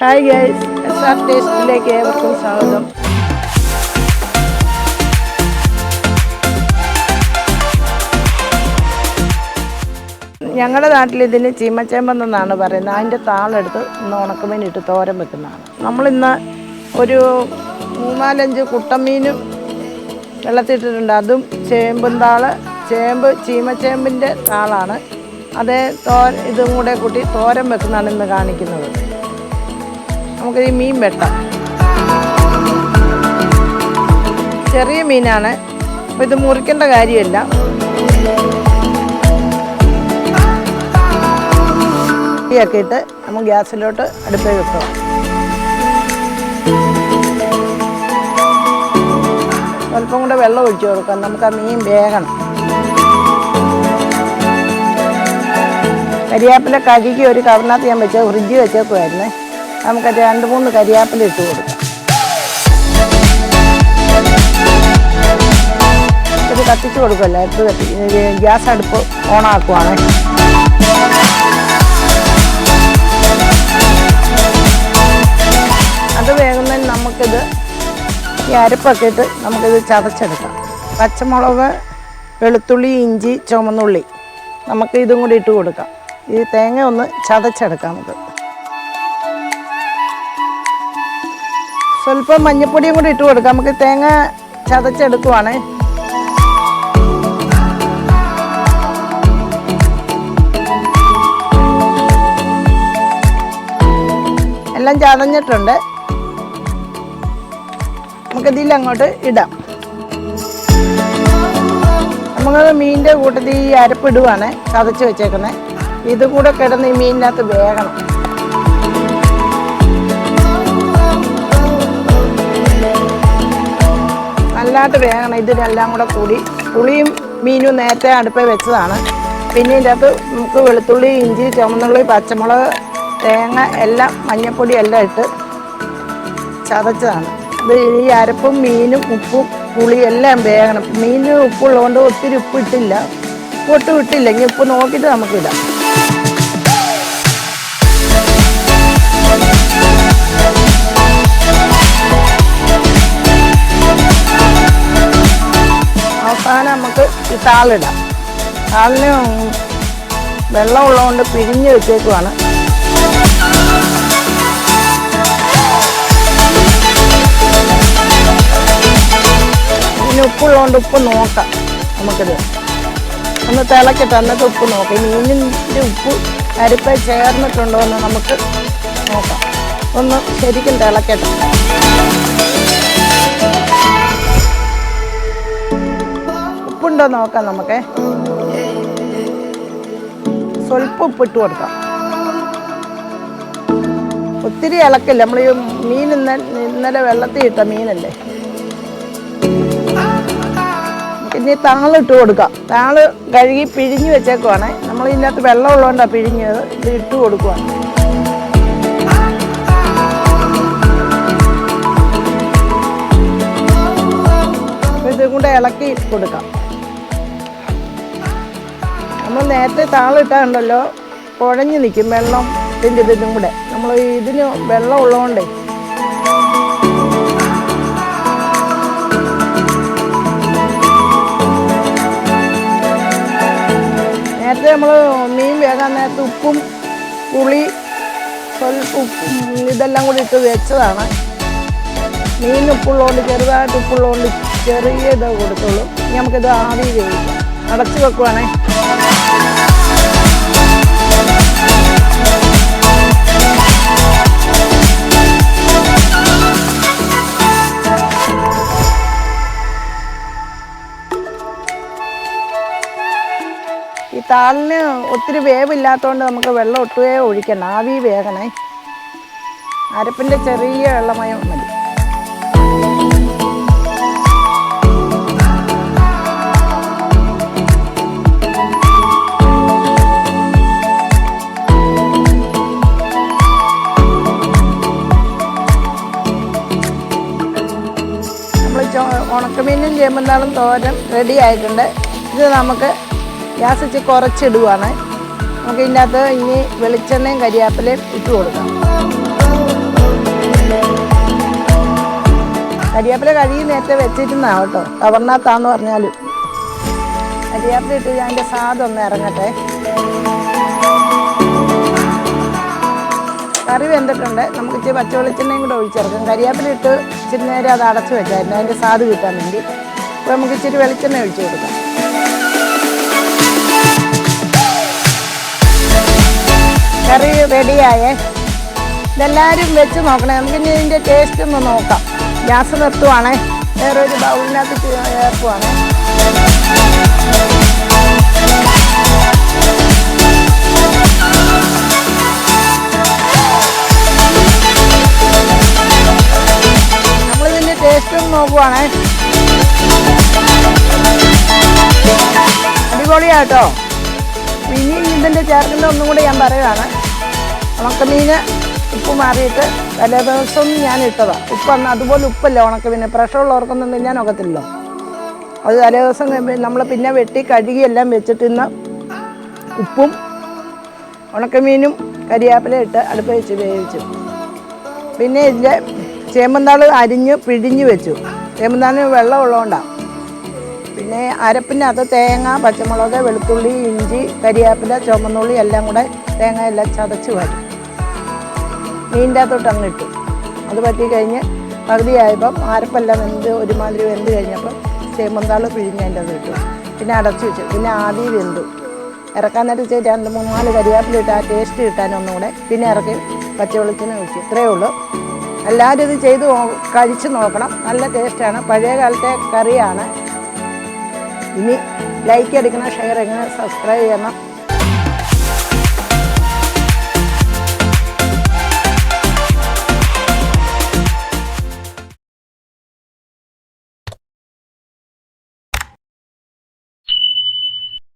Hi guys, SR ടേസ്റ്റിലേക്ക് ഏവർക്കും സ്വാഗതം. ഞങ്ങളുടെ നാട്ടിൽ ഇതിന് ചീമച്ചേമ്പെന്നാണ് പറയുന്നത്. അതിൻ്റെ താളെടുത്ത് ഇന്ന് ഉണക്കമീനിട്ട് തോരൻ വെക്കുന്നതാണ്. നമ്മളിന്ന് ഒരു 3-4 കുട്ടമീനും വെള്ളത്തിട്ടിട്ടുണ്ട്. അതും ചേമ്പും താള്, ചീമച്ചേമ്പിൻ്റെ താളാണ്. അതേ ഇതും കൂടെ കൂട്ടി തോരൻ വെക്കുന്നതാണ് ഇന്ന് കാണിക്കുന്നത്. നമുക്ക് ഈ മീൻ വെട്ടാം. ചെറിയ മീനാണ്, അപ്പോൾ ഇത് മുറിക്കേണ്ട കാര്യമില്ല. ഒക്കെ ഇട്ട് നമുക്ക് ഗ്യാസിലോട്ട് അടുപ്പിൽ വെക്കുക. സ്വല്പം കൂടെ വെള്ളം ഒഴിച്ചു കൊടുക്കാം. നമുക്ക് ആ മീൻ വേകണം. കരിയാപ്പില കഴുകി ഒരു കവറിനകത്ത് ഞാൻ വെച്ചാൽ ഫ്രിഡ്ജിൽ വെച്ചേക്കുമായിരുന്നേ. നമുക്ക് 2-3 കരിയാപ്പില ഇട്ട് കൊടുക്കാം. ഇത് കത്തിച്ച് കൊടുക്കുമല്ലോ, ഗ്യാസ് അടുപ്പ് ഓണാക്കുവാണ്. അത് വേകുന്നതിന് നമുക്കിത് ഈ അരപ്പൊക്കെ ഇട്ട് നമുക്കിത് ചതച്ചെടുക്കാം. പച്ചമുളക്, വെളുത്തുള്ളി, ഇഞ്ചി, ചുവന്നുള്ളി നമുക്ക് ഇതും കൂടി ഇട്ട് കൊടുക്കാം. ഈ തേങ്ങ ഒന്ന് ചതച്ചെടുക്കാം. നമുക്ക് സ്വല്പം മഞ്ഞൾപ്പൊടിയും കൂടി ഇട്ട് കൊടുക്കാം. നമുക്ക് തേങ്ങ ചതച്ചെടുക്കുവാണ്. എല്ലാം ചതഞ്ഞിട്ടുണ്ട്. നമുക്കിതിൽ അങ്ങോട്ട് ഇടാം. നമ്മൾ മീനിൻ്റെ കൂട്ടത്തിൽ ഈ അരപ്പിടുവാണ് ചതച്ച് വെച്ചേക്കുന്നത്. ഇതും കൂടെ കിടന്ന് ഈ മീനിനകത്ത് വേകണം. നല്ലതായിട്ട് വേകണം. ഇതിനെല്ലാം കൂടെ കൂടി പുളിയും മീനും നേരത്തെ അടുപ്പിൽ വെച്ചതാണ്. പിന്നെ ഇതിൻ്റെ അകത്ത് നമുക്ക് വെളുത്തുള്ളി, ഇഞ്ചി, ചുവന്നുള്ളി, പച്ചമുളക്, തേങ്ങ എല്ലാം മഞ്ഞൾപ്പൊടി എല്ലാം ഇട്ട് ചതച്ചതാണ്. ഇത് ഈ അരപ്പും മീനും ഉപ്പും പുളി എല്ലാം വേകണം. മീനിന് ഉപ്പുള്ളതുകൊണ്ട് ഒത്തിരി ഉപ്പ് ഇട്ടില്ല, ഒട്ടും ഇട്ടില്ല. ഇനി ഉപ്പ് നോക്കിയിട്ട് നമുക്കിടാം. അവസാനം നമുക്ക് ഈ താളിടാം. താളിന് വെള്ളം ഉള്ളതുകൊണ്ട് പിഴിഞ്ഞ് വെച്ചേക്കുവാണ്. ഇതിന് ഉപ്പുള്ളതുകൊണ്ട് ഉപ്പ് നോക്കാം. നമുക്കിത് ഒന്ന് തിളക്കട്ടെ, എന്നിട്ട് ഉപ്പ് നോക്കാം. മീനിൻ്റെ ഉപ്പ് അരിപ്പ ചേർന്നിട്ടുണ്ടോ എന്ന് നമുക്ക് നോക്കാം. ഒന്ന് ശരിക്കും തിളക്കട്ടെ. ഉപ്പുണ്ടോ നോക്കാം. നമുക്ക് സ്വല്പം ഉപ്പിട്ട് കൊടുക്കാം. ഒത്തിരി ഇളക്കില്ല. നമ്മൾ ഈ മീൻ ഇന്നലെ വെള്ളത്തിൽ ഇട്ട മീനല്ലേ. ഇനി താളിട്ട് കൊടുക്കാം. താള് കഴുകി പിഴിഞ്ഞ് വെച്ചേക്കുവാണ്. നമ്മൾ ഇതിനകത്ത് വെള്ളം ഉള്ളതുകൊണ്ടാണ് പിഴിഞ്ഞത്. ഇത് ഇട്ട് കൊടുക്കുവാണ്. ഇതും കൂടെ ഇളക്കി കൊടുക്കാം. നമ്മൾ നേരത്തെ താളിട്ടാണ്ടല്ലോ കുഴഞ്ഞ് നിൽക്കും വെള്ളം. ഇതും കൂടെ നമ്മൾ ഇതിന് വെള്ളം ഉള്ളതുകൊണ്ടേ നേരത്തെ നമ്മൾ മീൻ വേകാൻ നേരത്തെ ഉപ്പും പുളി ഉപ്പും ഇതെല്ലാം കൂടി ഇട്ട് വെച്ചതാണ്. മീൻ ഉപ്പുള്ളതുകൊണ്ട് ചെറുതായിട്ട് ഉപ്പുള്ളതുകൊണ്ട് ചെറിയ ഇത് കൊടുത്തുള്ളൂ. ഇനി നമുക്കിത് ആവി വേവിക്കാം. അടച്ചു വെക്കുവാണേ. ഈ താളിന് ഒത്തിരി വേവില്ലാത്തതുകൊണ്ട് നമുക്ക് വെള്ളം ഒട്ടുവേ ഒഴിക്കണം. ആവി വേകണേ. അരപ്പിൻ്റെ ചെറിയ വെള്ളമയം മതി. ഉണക്കമീനും ചേമ്പും തോരൻ റെഡി ആയിട്ടുണ്ട്. ഇത് നമുക്ക് ഗ്യാസ് ഇച്ചിരി കുറച്ചിടുവാണ്. നമുക്ക് ഇതിൻ്റെ അകത്ത് ഇനി വെളിച്ചെണ്ണയും കരിയാപ്പിലയും ഇട്ട് കൊടുക്കാം. കരിവേപ്പില കഴുകി നേരത്തെ വെച്ചിരുന്നാ കേട്ടോ, കവർണത്താന്ന് പറഞ്ഞാലും. കരിവേപ്പില ഇട്ട് അതിൻ്റെ സ്വാദ് ഒന്ന് ഇറങ്ങട്ടെ. കറി വെന്തിട്ടുണ്ട്. നമുക്ക് ഇച്ചിരി പച്ചവെളിച്ചെണ്ണയും കൂടെ ഒഴിച്ചിറക്കും. കരിവേപ്പില ഇട്ട് ഇച്ചിരി നേരം അത് അടച്ചു വെച്ചായിരുന്നു അതിൻ്റെ സ്വാദ് കിട്ടാൻ വേണ്ടി. അപ്പോൾ നമുക്ക് ഇച്ചിരി വെളിച്ചെണ്ണ ഒഴിച്ച് കൊടുക്കാം. കറി റെഡിയായേ. ഇതെല്ലാവരും വെച്ച് നോക്കണേ. നമുക്കിനി ഇതിൻ്റെ ടേസ്റ്റ് ഒന്ന് നോക്കാം. ഗ്യാസ് നിർത്തുവാണേ. വേറൊരു ബൗളിനകത്ത് ചേർക്കുവാണേ. നമ്മളിതിൻ്റെ ടേസ്റ്റ് ഒന്ന് നോക്കുവാണേ. അടിപൊളിയാട്ടോ. ഇനി ഇതിൻ്റെ ചേർക്കേണ്ട ഒന്നും കൂടി ഞാൻ പറയുകയാണ്. ഉണക്കമീൻ ഉപ്പ് മാറിയിട്ട് തലേ ദിവസം ഞാൻ ഇട്ടതാണ്. ഉപ്പാണ് അതുപോലെ ഉപ്പല്ല ഉണക്കമീൻ. പ്രഷറുള്ളവർക്കൊന്നും തിന്നാൻ ഒക്കത്തില്ലല്ലോ. അത് തലേ ദിവസം നമ്മൾ പിന്നെ വെട്ടി കഴുകി എല്ലാം വെച്ചിട്ട് ഇന്ന് ഉപ്പും ഉണക്കമീനും കരിവേപ്പില ഇട്ട് അടുപ്പ് വെച്ച് വേവിച്ചു. പിന്നെ ഇതിൻ്റെ ചേമ്പന്താൾ അരിഞ്ഞ് പിഴിഞ്ഞ് വെച്ചു. ചേമ്പന്താളിന് വെള്ളം ഉള്ളതുകൊണ്ടാണ്. പിന്നെ അരപ്പിനകത്ത് തേങ്ങ, പച്ചമുളക്, വെളുത്തുള്ളി, ഇഞ്ചി, കരിവേപ്പില, ചുമന്നുള്ളി എല്ലാം കൂടെ തേങ്ങ എല്ലാം ചതച്ച് വരും. മീനിൻ്റെ അകത്തോട്ട് അങ്ങ് ഇട്ടു. അത് പറ്റി കഴിഞ്ഞ് പകുതിയായപ്പം അരപ്പെല്ലാം ഒരുമാതിരി വെന്ത് കഴിഞ്ഞപ്പം ചേമ്പന്താൾ പിഴിഞ്ഞതിൻ്റെ അത് ഇട്ടു. പിന്നെ അടച്ചു വെച്ചു. പിന്നെ ആദ്യം വെന്തു. ഇറക്കാൻ നേരത്ത് 2-3-4 കരിവേപ്പില ഇട്ട് ആ ടേസ്റ്റ് കിട്ടാനൊന്നും കൂടെ. പിന്നെ ഇറക്കി പച്ചവെളിച്ചെണ്ണ ഒഴിച്ചു. ഇത്രയേ ഉള്ളൂ. എല്ലാവരും ഇത് ചെയ്ത് കഴിച്ച് നോക്കണം. നല്ല ടേസ്റ്റാണ്. പഴയ കാലത്തെ കറിയാണ്. ഇനി ലൈക്ക് അടിക്കണം, ഷെയർ ചെയ്യണം, സബ്സ്ക്രൈബ് ചെയ്യണം.